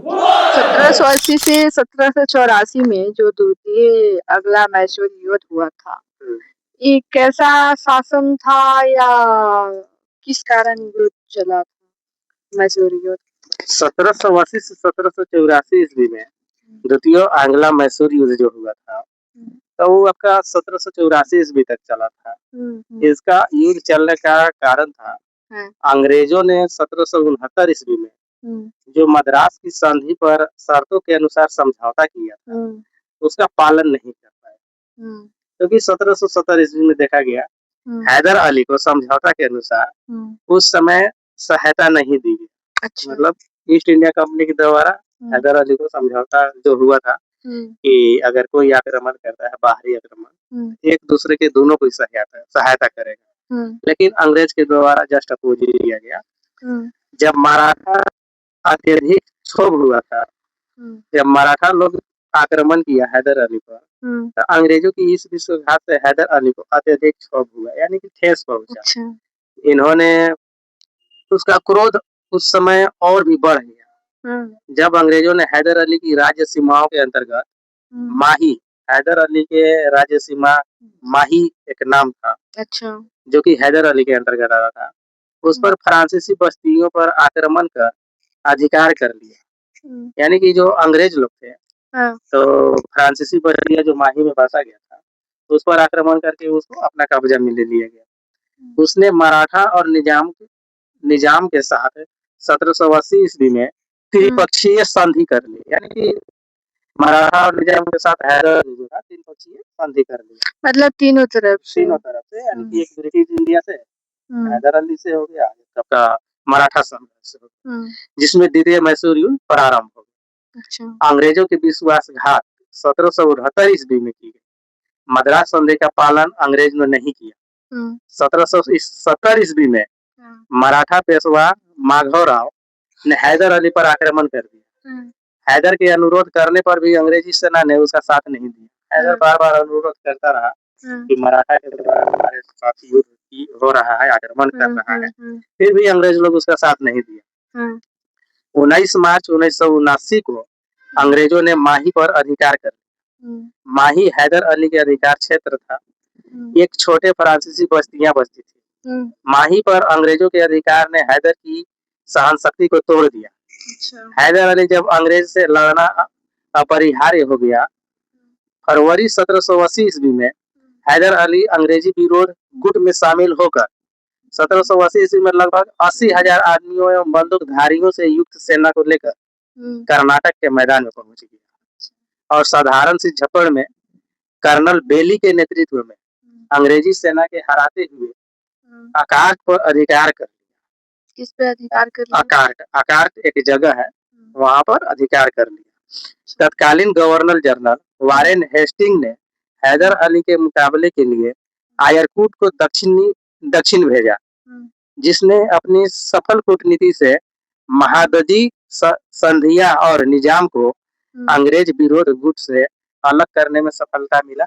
1780 से 1784 में जो द्वितीय अगला मैसूर युद्ध हुआ था, हम्म, ये कैसा शासन था या किस कारण युद्ध चला था मैसूर युद्ध? 1780 से 1784 ईस्वी में द्वितीय आंग्ला मैसूर युद्ध जो हुआ था, तो वो आपका 1784 ईस्वी तक चला था। इसका युद्ध चलने का कारण था, अंग्रेजों ने 1769 ईस्वी में जो मद्रास की संधि पर शर्तों के अनुसार समझौता किया था, उसका पालन नहीं कर पाए, क्योंकि 1770 ईस्वी में देखा गया हैदर अली को समझौता के अनुसार उस समय सहायता नहीं दी गई। अच्छा। मतलब ईस्ट इंडिया कंपनी के द्वारा हैदर अली को समझौता जो हुआ था कि अगर कोई आक्रमण करता है, बाहरी आक्रमण, एक दूसरे के दोनों को सहायता करेगा, लेकिन अंग्रेज के द्वारा जस्ट अपोजिट किया गया। जब मराठा अत्यधिक क्षोभ हुआ था, जब मराठा लोग आक्रमण किया हैदर अली पर, तो अंग्रेजों की इस विश्वासघात से हैदर अली को अत्यधिक क्षोभ हुआ, यानी कि ठेस पहुंचा। अच्छा। इन्होंने उसका क्रोध उस समय और भी बढ़ गया जब अंग्रेजों ने हैदर अली की राज्य सीमाओं के अंतर्गत माही, हैदर अली के राज्य सीमा माही एक नाम था, अच्छा। जो कि हैदर अली के अंतर्गत आता था, उस पर फ्रांसीसी बस्तियों पर आक्रमण कर अधिकार कर लिया। यानी कि जो अंग्रेज लोग थे, तो फ्रांसीसी बस्तियां जो माही में बसा गया था, उस पर आक्रमण करके उसको अपना कब्जा में ले लिया गया। उसने मराठा और निजाम के साथ 1780 ईस्वी में त्रिपक्षीय संधि कर ली, यानी कि मराठा और निजाम के साथ हैदर अली जो था त्रिपक्षीय संधि कर लिया। मतलब तीनों तरफ से, यानी कि एक ब्रिटिश इंडिया से, हैदर अली से हो गया, आपका मराठा साम्राज्य से हो गया, जिसमें द्वितीय मैसूर युद्ध प्रारंभ हो गया। अच्छा। अंग्रेजों के विश्वासघात 1769 ईस्वी में की गई। मद्रास संधि का पालन अंग्रेज ने नहीं किया। 1770 ईस्वी में मराठा पेशवा माधवराव ने हैदर अली पर आक्रमण कर दिया। हैदर के अनुरोध करने पर भी अंग्रेजी सेना ने उसका साथ नहीं दिया। हैदर बार बार अनुरोध करता रहा कि मराठा के द्वारा हमारे साथ युद्ध हो रहा है, आक्रमण कर रहा है, फिर भी अंग्रेज लोग उसका साथ नहीं दिया। 19 मार्च 1979 को अंग्रेजों ने माही पर अधिकार कर लिया। माही हैदर अली के अधिकार क्षेत्र था। एक छोटे फ्रांसीसी बस्तियां बसती थी। माही पर अंग्रेजों के अधिकार ने हैदर की सहनशक्ति को तोड़ दिया। अच्छा। हैदर अली जब अंग्रेज से लड़ना अपरिहार्य हो गया, फरवरी 1780 ईस्वी में हैदर अली अंग्रेजी विरोध गुट में शामिल होकर 1780 ईस्वी में लगभग 80,000 आदमियों एवं बंदूकधारियों से युक्त सेना को लेकर कर्नाटक के मैदान में पहुंच गया और साधारण सी झपड़ में कर्नल बेली के नेतृत्व में अंग्रेजी सेना के हराते हुए अकार्क पर अधिकार कर लिया। किस पे अधिकार कर लिया? अकार्क एक जगह है, वहां पर अधिकार कर लिया। तत्कालीन गवर्नर जनरल वारेन हेस्टिंग ने हैदर अली के मुकाबले के लिए आयरकूट को दक्षिण भेजा, जिसने अपनी सफल कूटनीति से महादजी संधिया और निजाम को अंग्रेज विरोध गुट से अलग करने में सफलता मिला।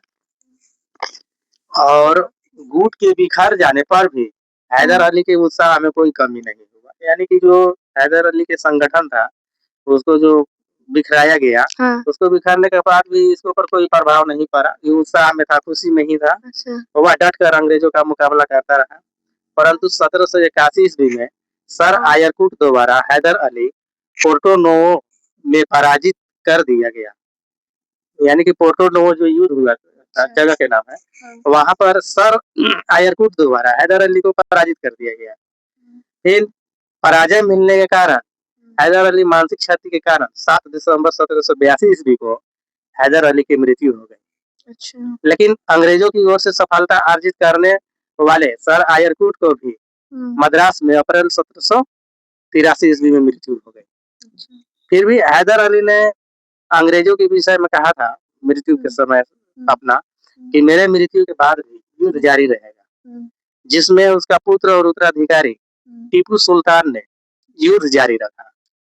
और गुट के बिखर जाने पर भी हैदर अली के उत्साह में कोई कमी नहीं हुआ। यानी कि जो हैदर अली के संगठन था, उसको जो बिखराया गया, उसको बिखरने के बाद भी इसके ऊपर कोई प्रभाव नहीं पड़ा। ये उत्साह में था, खुशी में ही था। अच्छा। वह डट कर अंग्रेजों का मुकाबला करता रहा। परंतु 1781 ईस्वी में सर आयरकूट द्वारा हैदर अली पोर्टो नोवो में पराजित कर दिया गया। यानी कि पोर्टो नोवो जो युद्ध हुआ, जगह के नाम है, वहां पर सर आयरकूट द्वारा हैदर अली को पराजित कर दिया गया। फिर पराजय मिलने के कारण हैदर अली मानसिक क्षति के कारण 7 दिसंबर 1782 ईस्वी को हैदर अली की मृत्यु हो गई। अच्छा। लेकिन अंग्रेजों की ओर से सफलता अर्जित करने वाले सर आयरकूट को भी मद्रास में अप्रैल 1783 ईस्वी में मृत्यु हो गई। अच्छा। फिर भी हैदर अली ने अंग्रेजों के विषय में कहा था मृत्यु के समय अपना कि मेरे मृत्यु के बाद भी युद्ध जारी रहेगा, जिसमें उसका पुत्र और उत्तराधिकारी टीपू सुल्तान ने युद्ध जारी रखा।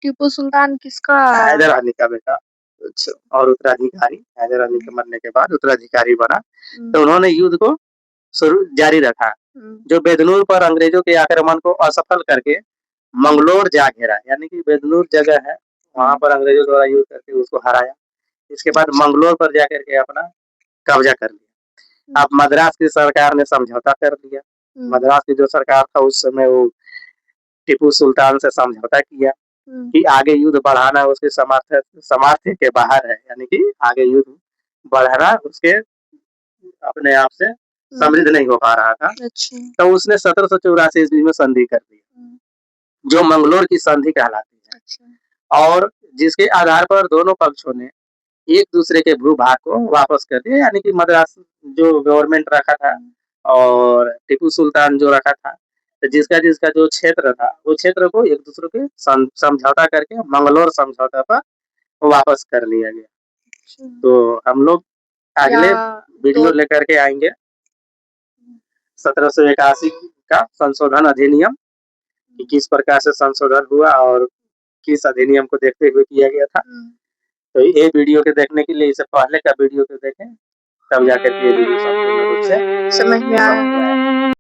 टीपू सुल्तान किसका? हैदर अली का बेटा। अच्छा। और उत्तराधिकारी हैदर अली के मरने के बाद उत्तराधिकारी बना, तो उन्होंने युद्ध को जारी रखा, जो बेदनूर पर अंग्रेजों के आक्रमण को असफल करके मंगलोर जा घेरा, यानी कि बेदनूर जगह है, वहां पर अंग्रेजों द्वारा युद्ध करके उसको हराया। इसके बाद मंगलोर पर जाकर के अपना कब्जा कर लिया। अब मद्रास की सरकार ने समझौता कर लिया। मद्रास की जो सरकार था उस समय वो टीपू सुल्तान से समझौता किया कि आगे युद्ध बढ़ाना उसके सामर्थ्य के बाहर है, यानी कि आगे युद्ध बढ़ाना उसके अपने आप से समृद्ध नहीं हो पा रहा था। अच्छा। तो उसने 1784 ईस्वी में संधि कर दी, जो मंगलोर की संधि कहलाती है। अच्छा। और जिसके आधार पर दोनों पक्षों ने एक दूसरे के भूभाग को वापस कर दिया, यानी कि मद्रास जो गवर्नमेंट रखा था और टीपू सुल्तान जो रखा था, तो जिसका जिसका जो क्षेत्र था वो क्षेत्र को एक दूसरे के समझौता करके मंगलोर समझौता पर वापस कर लिया गया। तो हम लोग अगले वीडियो लेकर के आएंगे 1781 का संशोधन अधिनियम, कि किस प्रकार से संशोधन हुआ और किस अधिनियम को देखते हुए किया गया था। तो ये वीडियो के देखने के लिए इससे पहले का वीडियो को देखें, तब जाकर के ये वीडियो संपूर्ण रूप से समझ में आया।